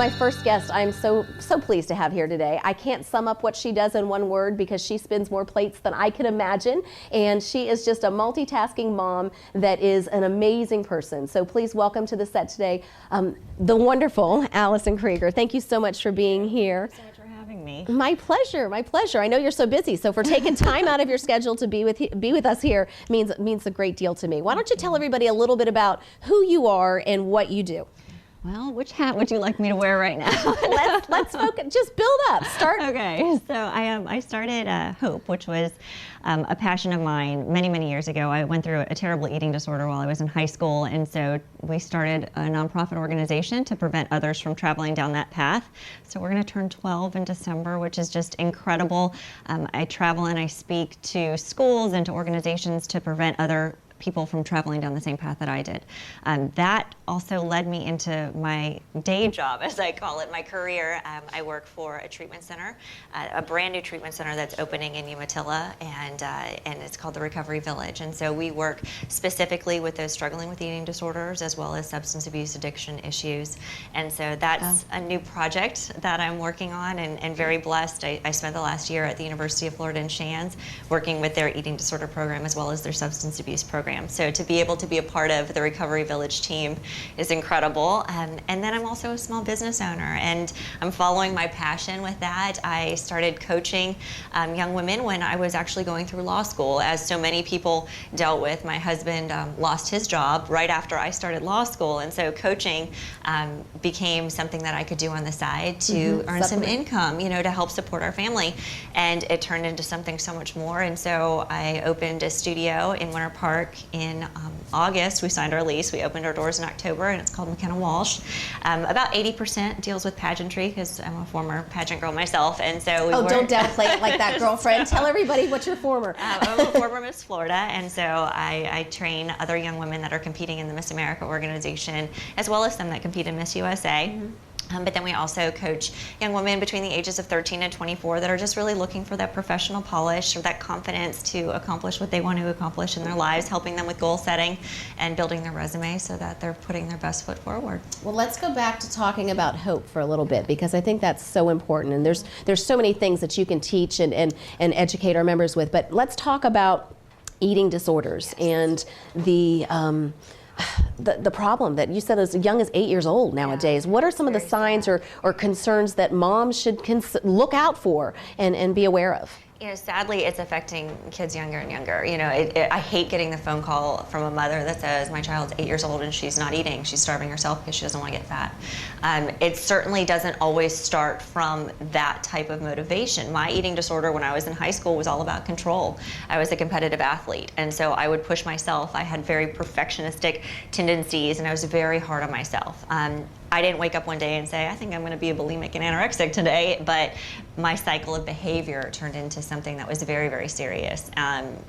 my first guest I'm so pleased to have here today. I can't sum up what she does in one word because she spins more plates than I can imagine, and she is just a multitasking mom that is an amazing person. So please welcome to the set today the wonderful Allison Kreiger. Thank you so much for being here. Thank you so much for having me. My pleasure, my pleasure. I know you're so busy, so for taking time out of your schedule to be with us here means a great deal to me. Why don't you tell everybody a little bit about who you are and what you do? Well, which hat would you like me to wear right now? let's focus. Just build up. Start. Okay. So I started Hope, which was a passion of mine many years ago. I went through a terrible eating disorder while I was in high school, and so we started a nonprofit organization to prevent others from traveling down that path. So we're going to turn 12 in December, which is just incredible. I travel and I speak to schools and to organizations to prevent other people from traveling down the same path that I did. That also led me into my day job, as I call it, my career. I work for a treatment center, a brand new treatment center that's opening in Umatilla, and it's called the Recovery Village. And so we work specifically with those struggling with eating disorders as well as substance abuse addiction issues. And so that's a new project that I'm working on, and very blessed. I spent the last year at the University of Florida in Shands working with their eating disorder program as well as their substance abuse program. So to be able to be a part of the Recovery Village team is incredible. And then I'm also a small business owner, and I'm following my passion with that. I started coaching young women when I was actually going through law school, as so many people dealt with. My husband lost his job right after I started law school, and so coaching became something that I could do on the side to earn some income, to help support our family. And it turned into something so much more, and so I opened a studio in Winter Park in August. We signed our lease. We opened our doors in October, and it's called McKenna Walsh. About 80% deals with pageantry, because I'm a former pageant girl myself, and so we don't downplay it like that, girlfriend. Tell everybody what you're former. I'm a former Miss Florida, and so I train other young women that are competing in the Miss America organization, as well as some that compete in Miss USA. But then we also coach young women between the ages of 13 and 24 that are just really looking for that professional polish or that confidence to accomplish what they want to accomplish in their lives, helping them with goal setting and building their resume so that they're putting their best foot forward. Well, let's go back to talking about hope for a little bit, because I think that's so important. And there's so many things that you can teach and educate our members with. But let's talk about eating disorders and the problem that you said as young as 8 years old nowadays. What are some of the signs or concerns that moms should look out for and be aware of? Sadly, it's affecting kids younger and younger. I hate getting the phone call from a mother that says, my child's 8 years old and she's not eating. She's starving herself because she doesn't want to get fat. It certainly doesn't always start from that type of motivation. My eating disorder when I was in high school was all about control. I was a competitive athlete, and so I would push myself. I had very perfectionistic tendencies, and I was very hard on myself. I didn't wake up one day and say, I think I'm going to be a bulimic and anorexic today, but my cycle of behavior turned into something that was very serious,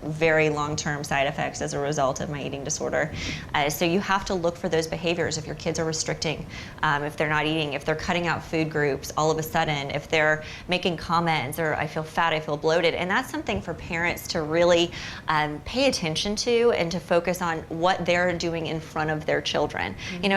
very long-term side effects as a result of my eating disorder. So you have to look for those behaviors. If your kids are restricting, if they're not eating, if they're cutting out food groups all of a sudden, if they're making comments or I feel fat, I feel bloated. And that's something for parents to really pay attention to and to focus on what they're doing in front of their children.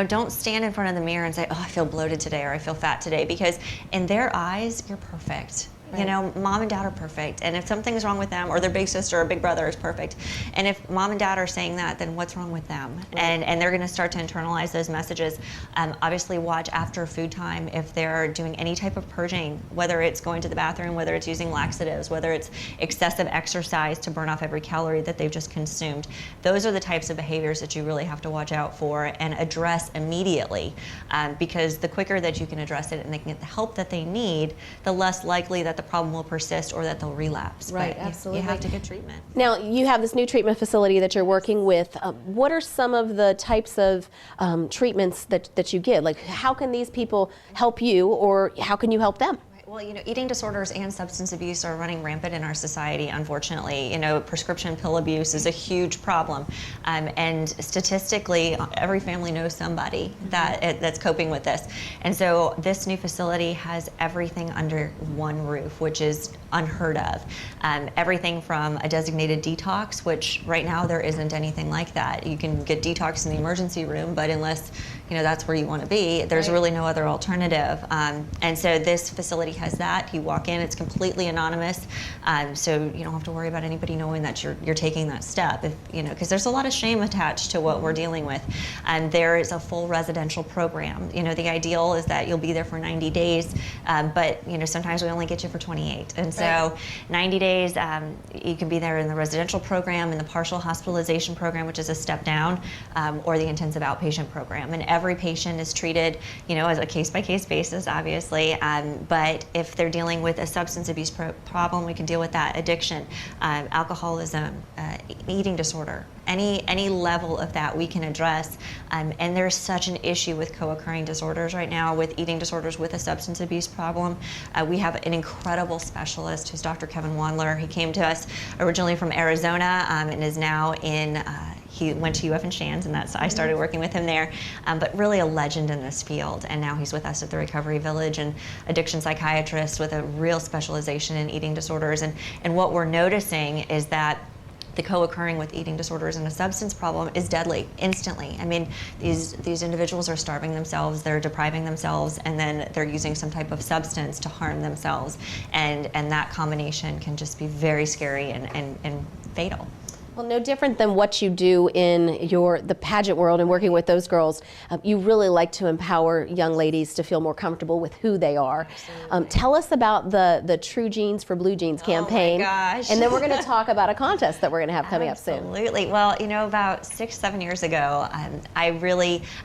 Don't stand in front of the mirror and say, oh, I feel bloated today or I feel fat today, because in their eyes, you're perfect. Right. Mom and dad are perfect, and if something's wrong with them, or their big sister or big brother is perfect, and if mom and dad are saying that, then what's wrong with them? Right. And they're going to start to internalize those messages. Obviously, watch after food time if they're doing any type of purging, whether it's going to the bathroom, whether it's using laxatives, whether it's excessive exercise to burn off every calorie that they've just consumed. Those are the types of behaviors that you really have to watch out for and address immediately, because the quicker that you can address it and they can get the help that they need, the less likely that the problem will persist or that they'll relapse. Right, but absolutely. You have to get treatment. Now, you have this new treatment facility that you're working with. What are some of the types of treatments that you give? Like, how can these people help you, or how can you help them? Well, eating disorders and substance abuse are running rampant in our society, unfortunately. Prescription pill abuse is a huge problem. And statistically, every family knows somebody that's coping with this. And so this new facility has everything under one roof, which is unheard of. Everything from a designated detox, which right now there isn't anything like that. You can get detox in the emergency room, but unless that's where you want to be, there's really no other alternative. And so this facility has that. You walk in, it's completely anonymous, so you don't have to worry about anybody knowing that you're taking that step. Because there's a lot of shame attached to what we're dealing with. And there is a full residential program. The ideal is that you'll be there for 90 days, but sometimes we only get you for 28. And so 90 days, you can be there in the residential program, in the partial hospitalization program, which is a step down, or the intensive outpatient program. And every patient is treated, as a case-by-case basis, obviously. But if they're dealing with a substance abuse problem, we can deal with that. Addiction, alcoholism, eating disorder, any level of that we can address. And there's such an issue with co-occurring disorders right now, with eating disorders with a substance abuse problem. We have an incredible specialist who's Dr. Kevin Wandler. He came to us originally from Arizona and is now he went to UF and Shands, and I started working with him there, but really a legend in this field. And now he's with us at the Recovery Village, and addiction psychiatrist with a real specialization in eating disorders. And what we're noticing is that the co-occurring with eating disorders and a substance problem is deadly instantly. I mean, these individuals are starving themselves, they're depriving themselves, and then they're using some type of substance to harm themselves. And that combination can just be very scary and fatal. Well, no different than what you do in the pageant world and working with those girls. You really like to empower young ladies to feel more comfortable with who they are. Tell us about the True Jeans for Blue Jeans campaign. Oh my gosh. And then we're going to talk about a contest that we're going to have coming up soon. Absolutely. Well, about 6-7 years ago, I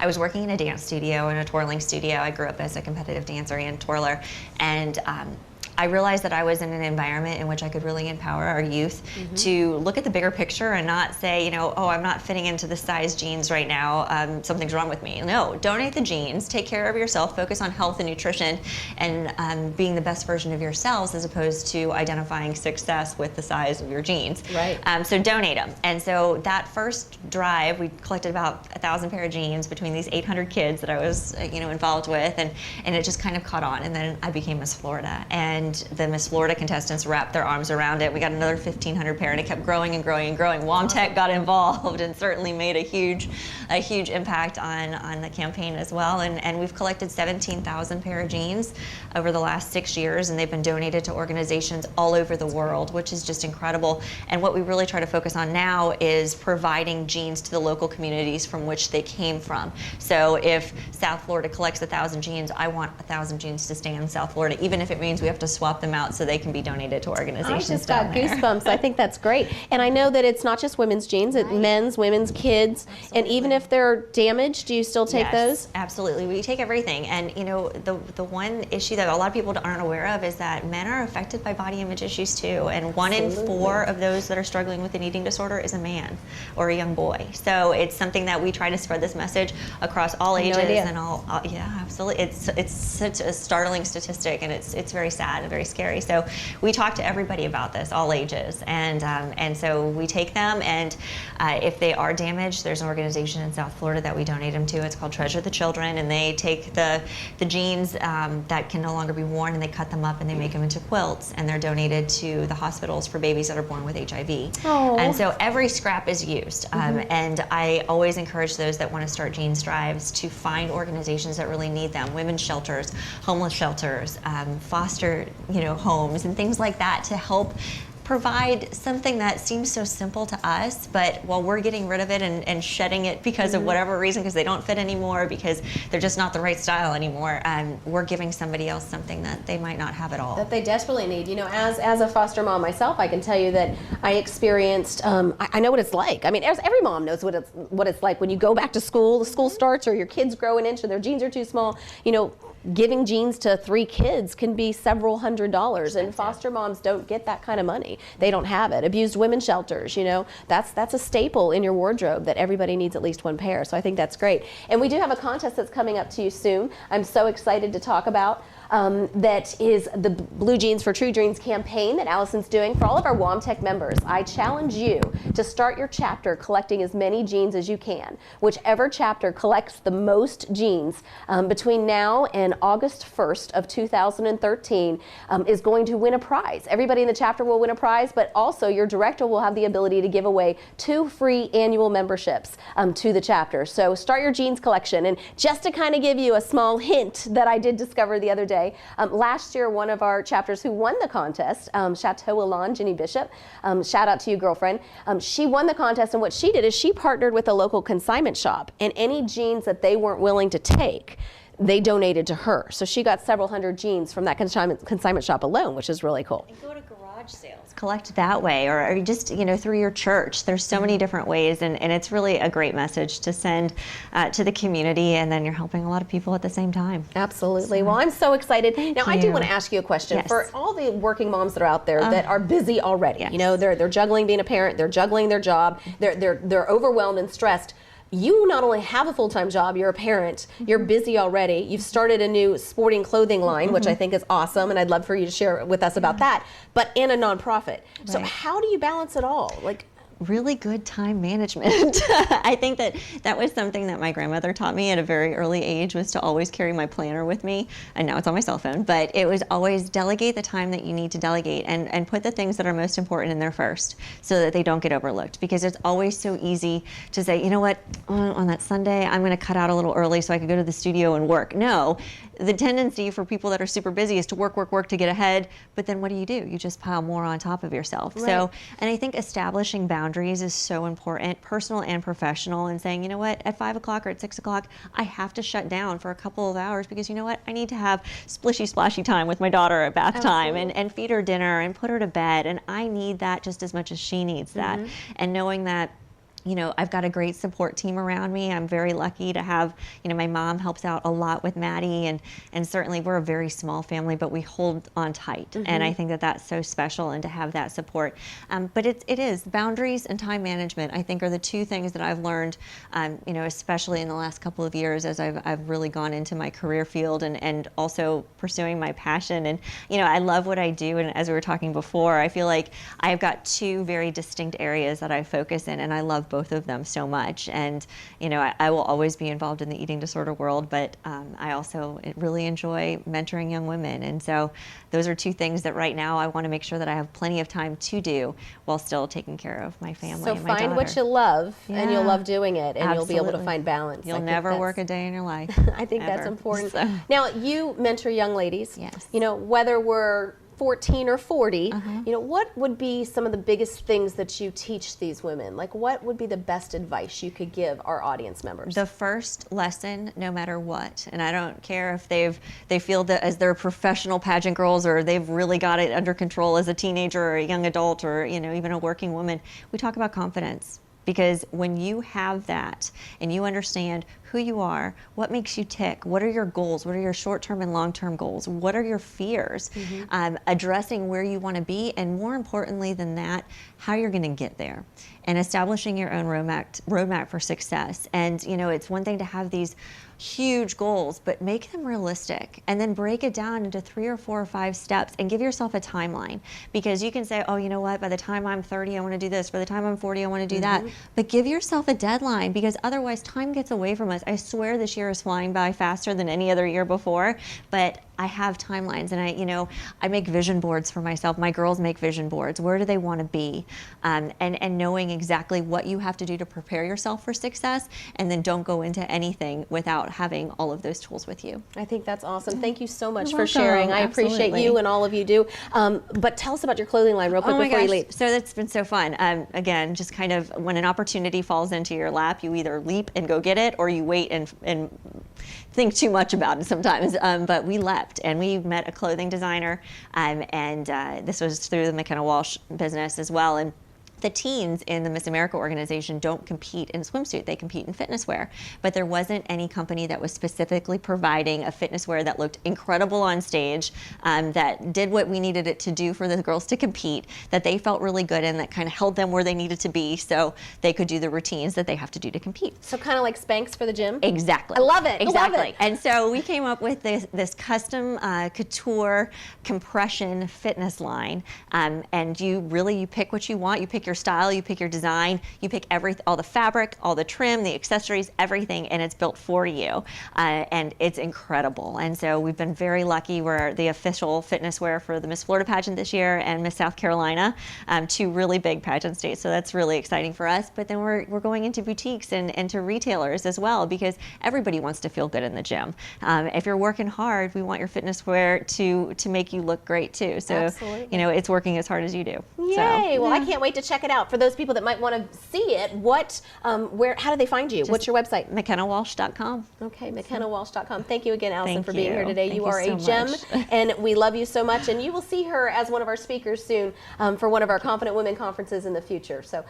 was working in a dance studio, in a twirling studio. I grew up as a competitive dancer and twirler. And I realized that I was in an environment in which I could really empower our youth to look at the bigger picture and not say, oh, I'm not fitting into the size jeans right now, something's wrong with me. No, donate the jeans, take care of yourself, focus on health and nutrition, and being the best version of yourselves, as opposed to identifying success with the size of your jeans. Right. So donate them. And so that first drive, we collected about 1,000 pair of jeans between these 800 kids that I was involved with, and it just kind of caught on. And then I became Miss Florida. And the Miss Florida contestants wrapped their arms around it. We got another 1,500 pair, and it kept growing and growing and growing. WOAMTEC got involved and certainly made a huge impact on the campaign as well. And we've collected 17,000 pair of jeans over the last 6 years, and they've been donated to organizations all over the world, which is just incredible. And what we really try to focus on now is providing jeans to the local communities from which they came from. So if South Florida collects 1,000 jeans, I want 1,000 jeans to stay in South Florida, even if it means we have to swap them out so they can be donated to organizations. I just got goosebumps. I think that's great. And I know that it's not just women's jeans, it's men's, women's, kids. Absolutely. And even if they're damaged, do you still take those? Absolutely. We take everything. And the one issue that a lot of people aren't aware of is that men are affected by body image issues too. And 1 in 4 of those that are struggling with an eating disorder is a man or a young boy. So it's something that we try to spread this message across all ages and all. Yeah, absolutely. It's such a startling statistic, and it's very sad and very scary. So we talk to everybody about this, all ages, and so we take them, and if they are damaged, there's an organization in South Florida that we donate them to. It's called Treasure the Children, and they take the jeans that can no longer be worn, and they cut them up and they make them into quilts, and they're donated to the hospitals for babies that are born with HIV. Oh. And so every scrap is used, and I always encourage those that want to start jeans drives to find organizations that really need them: women's shelters, homeless shelters, foster homes, and things like that, to help provide something that seems so simple to us, but while we're getting rid of it and shedding it because of whatever reason, because they don't fit anymore, because they're just not the right style anymore, we're giving somebody else something that they might not have at all. That they desperately need. As a foster mom myself, I can tell you that I experienced, I know what it's like. I mean, every mom knows what it's like when you go back to school, the school starts, or your kids grow an inch and their jeans are too small. Giving jeans to 3 kids can be several $100s, and foster moms don't get that kind of money. They don't have it. Abused women's shelters, that's a staple in your wardrobe that everybody needs at least 1 pair. So I think that's great. And we do have a contest that's coming up to you soon. I'm so excited to talk about. that is the Blue Jeans for True Dreams campaign that Allison's doing for all of our WOAMTEC members. I challenge you to start your chapter collecting as many jeans as you can. Whichever chapter collects the most jeans between now and August 1st of 2013 is going to win a prize. Everybody in the chapter will win a prize, but also your director will have the ability to give away 2 free annual memberships to the chapter. So start your jeans collection. And just to kind of give you a small hint that I did discover the other day, last year one of our chapters who won the contest, Chateau Elan, Jenny Bishop, shout out to you, girlfriend, she won the contest, and what she did is she partnered with a local consignment shop, and any jeans that they weren't willing to take, they donated to her. So she got several hundred jeans from that consignment shop alone, which is really cool. And go to garage sales, collect that way, or just, you know, through your church. There's so many different ways, and it's really a great message to send to the community, and then you're helping a lot of people at the same time. Absolutely. Well, I'm so excited. Now, I do want to ask you a question. Yes. For all the working moms that are out there that are busy already, Yes. you know, they're juggling being a parent, they're juggling their job, they're overwhelmed and stressed. You not only have a full-time job, you're a parent, you're busy already, you've started a new sporting clothing line, which I think is awesome, and I'd love for you to share with us about that, but in a nonprofit. So how do you balance it all? Like, really good time management. I think that was something that my grandmother taught me at a very early age, was to always carry my planner with me. And now it's on my cell phone, but it was always delegate the time that you need to delegate, and put the things that are most important in there first so that they don't get overlooked. Because it's always so easy to say, you know what, on that Sunday, I'm going to cut out a little early so I can go to the studio and work. No. The tendency for people that are super busy is to work to get ahead, but then what do? You just pile more on top of yourself. Right. So, and I think establishing boundaries is so important, personal and professional, and saying, you know what, at 5 o'clock or at 6 o'clock, I have to shut down for a couple of hours because, you know what, I need to have splishy splashy time with my daughter at bath time, and feed her dinner and put her to bed, and I need that just as much as she needs that. And knowing that, you know, I've got a great support team around me. I'm very lucky to have, you know, my mom helps out a lot with Maddie, and certainly we're a very small family, but we hold on tight. And I think that that's so special, and to have that support. But it is boundaries and time management, I think, are the 2 things that I've learned, you know, especially in the last couple of years as I've really gone into my career field, and also pursuing my passion. And, you know, I love what I do. And as we were talking before, I feel like I've got 2 very distinct areas that I focus in, and I love both of them so much. And, you know, I will always be involved in the eating disorder world, but I also really enjoy mentoring young women. And so those are 2 things that right now I want to make sure that I have plenty of time to do while still taking care of my family so and my find daughter. what you love, and you'll Yeah. love doing it, and you'll be able to Absolutely. find balance. You'll I think never that's- work a day in your life. I think that's ever. important. So. Now, you mentor young ladies. Yes. You know, whether we're 14 or 40, you know, what would be some of the biggest things that you teach these women? Like, what would be the best advice you could give our audience members? The first lesson, no matter what, and I don't care if they feel that as they're professional pageant girls, or they've really got it under control as a teenager or a young adult, or, you know, even a working woman, we talk about confidence. Because when you have that and you understand who you are, what makes you tick, what are your goals, what are your short-term and long-term goals, what are your fears, addressing where you want to be, and more importantly than that, how you're going to get there, and establishing your own roadmap for success. And, you know, it's one thing to have these huge goals, but make them realistic, and then break it down into 3 or 4 or 5 steps, and give yourself a timeline. Because you can say, oh, you know what, by the time I'm 30, I want to do this, by the time I'm 40, I want to do that. But give yourself a deadline, because otherwise time gets away from us. I swear this year is flying by faster than any other year before, but I have timelines, and I make vision boards for myself. My girls make vision boards. Where do they want to be? And knowing exactly what you have to do to prepare yourself for success, and then don't go into anything without having all of those tools with you. I think that's awesome. Thank you so much You're for sharing. welcome. I appreciate Absolutely. you and all of you do. But tell us about your clothing line real quick before you leave. So that's been so fun. Again, just kind of when an opportunity falls into your lap, you either leap and go get it, or you wait and think too much about it sometimes. But we leapt, and we met a clothing designer, and this was through the McKenna Walsh business as well. And The teens in the Miss America organization don't compete in swimsuit, they compete in fitness wear. But there wasn't any company that was specifically providing a fitness wear that looked incredible on stage, that did what we needed it to do for the girls to compete, that they felt really good in, that kind of held them where they needed to be so they could do the routines that they have to do to compete. So kind of like Spanx for the gym? Exactly. I love it. Exactly. I love it. And so we came up with this custom couture compression fitness line, and you pick what you want. You pick your style, you pick your design, you pick all the fabric, all the trim, the accessories, everything, and it's built for you. And it's incredible. And so we've been very lucky. We're the official fitness wear for the Miss Florida pageant this year and Miss South Carolina, two really big pageant states. So that's really exciting for us. But then we're going into boutiques and to retailers as well, because everybody wants to feel good in the gym. If you're working hard, we want your fitness wear to make you look great too. So, absolutely, it's working as hard as you do. Yay! So, Well, I can't wait to check it out. For those people that might want to see it, how do they find you? What's your website? McKennaWalsh.com. Okay, McKennaWalsh.com. Thank you again, Allison, Thank for being you. here today. Thank You you are so a gem, much. and we love you so much. And you will see her as one of our speakers soon for one of our Confident Women conferences in the future. So.